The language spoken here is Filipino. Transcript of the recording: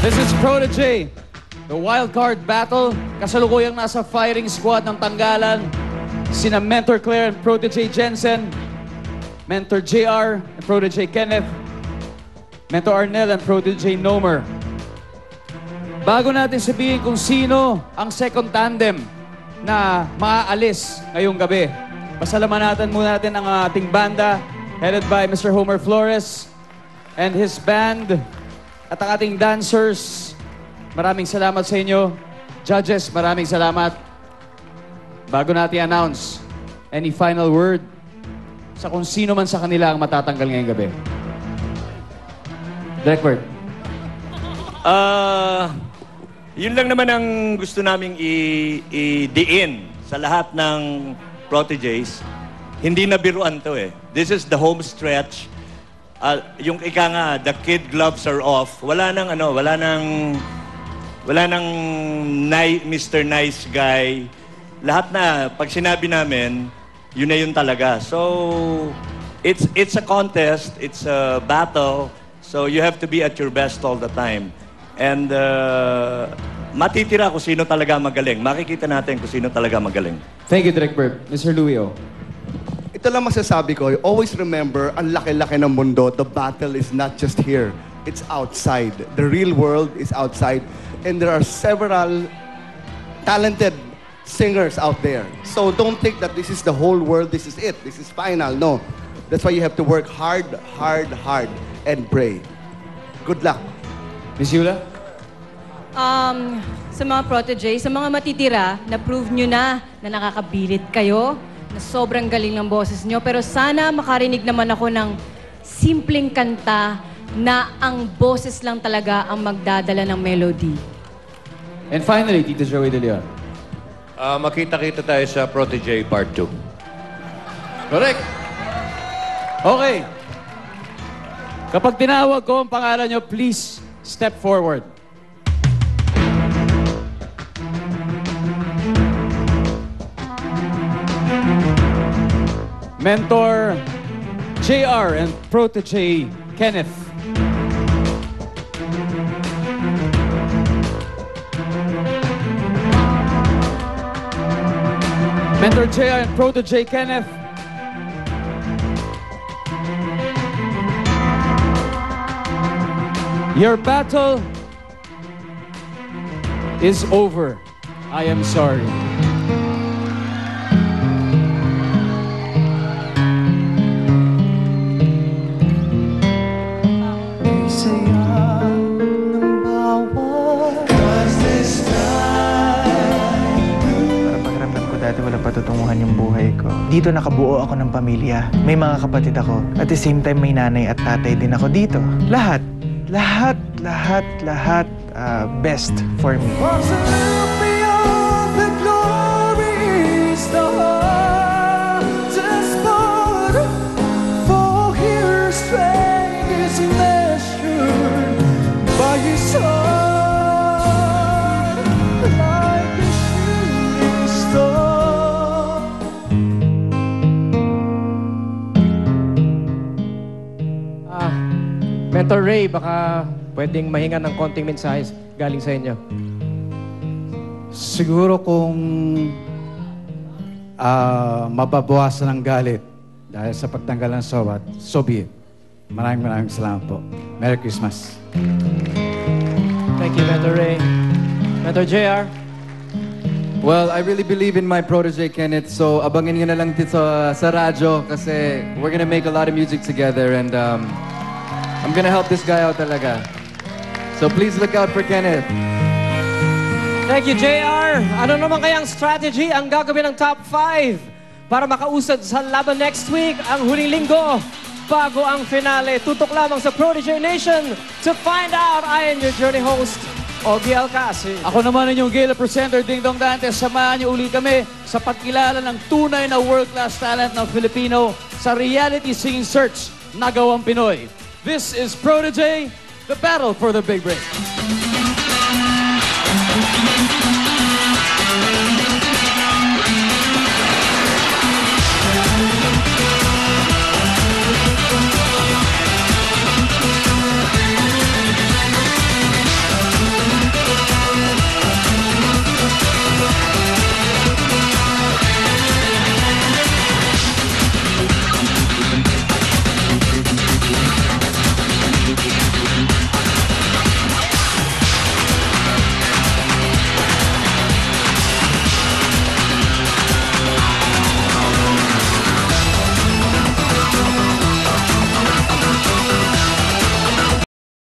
This is Protege, the wild card battle. Kasalukuyang nasa firing squad ng Tanggalan. Sina Mentor Claire and Protege Jensen, Mentor JR and Protege Kenneth, Mentor Arnel and Protege Nomer. Bago natin sabihin kung sino ang second tandem na maaalis ngayong gabi, pasalamatan muna natin ang ating banda headed by Mr. Homer Flores and his band at ang ating dancers. Maraming salamat sa inyo. Judges, maraming salamat. Bago natin announce, any final word sa kung sino man sa kanila ang matatanggal ngayong gabi? Direct word. Yun lang naman ang gusto naming i-diin sa lahat ng proteges. Hindi na biruan to eh. This is the home stretch. Yung ika nga, the kid gloves are off. Wala nang Mr. Nice Guy. Lahat na, pag sinabi namin, yun na yun talaga. So, it's a contest, it's a battle. So, you have to be at your best all the time. And matitira kung sino talaga magaling. Makikita natin kung sino talaga magaling. Thank you, Direct Bird. Mr. Luio. Ito lang masasabi ko, always remember, ang laki-laki ng mundo, the battle is not just here. It's outside. The real world is outside. And there are several talented singers out there. So don't think that this is the whole world, this is it, this is final. No. That's why you have to work hard, hard, hard, and pray. Good luck. Miss Yula? Sa mga protege, sa mga matitira, na-prove nyo na nakakabilit kayo, na sobrang galing ng boses nyo. Pero sana makarinig naman ako ng simpleng kanta na ang boses lang talaga ang magdadala ng melody. And finally, Tito Joey De Leon. Makita-kita tayo sa Protege Part 2. Correct. Okay. Kapag tinawag ko ang pangalan nyo, please step forward. Mentor JR and Protege Kenneth. Mentor JR and Protege Kenneth. Your battle is over. I am sorry. Dati wala patutunguhan yung buhay ko. Dito nakabuo ako ng pamilya. May mga kapatid ako. At the same time, may nanay at tatay din ako dito. Lahat, best for me. Mentor Ray, baka pwedeng mahinga ng konting mensahe galing sa inyo. Siguro kung mababawasan ang galit dahil sa pagtanggal ng SOWAT, so be it. Maraming salamat po. Merry Christmas. Thank you, Mentor Ray. Mentor JR. Well, I really believe in my protege, Kenneth. So, abangin nyo na lang dito sa radyo kasi we're gonna make a lot of music together and I'm gonna help this guy out talaga. So please look out for Kenneth. Thank you, JR. Ano naman kayang strategy ang gagawin ng top 5 para makausad sa laban next week ang huling linggo bago ang finale? Tutok lamang sa Protege Nation to find out. I am your journey host, Ogie Alcasi. Ako naman inyong gala presenter, Ding Dong Dantes. Samahan niyo uli kami sa pagkilala ng tunay na world-class talent ng Filipino sa reality singing search na gawang Pinoy. This is Protege, the battle for the big break.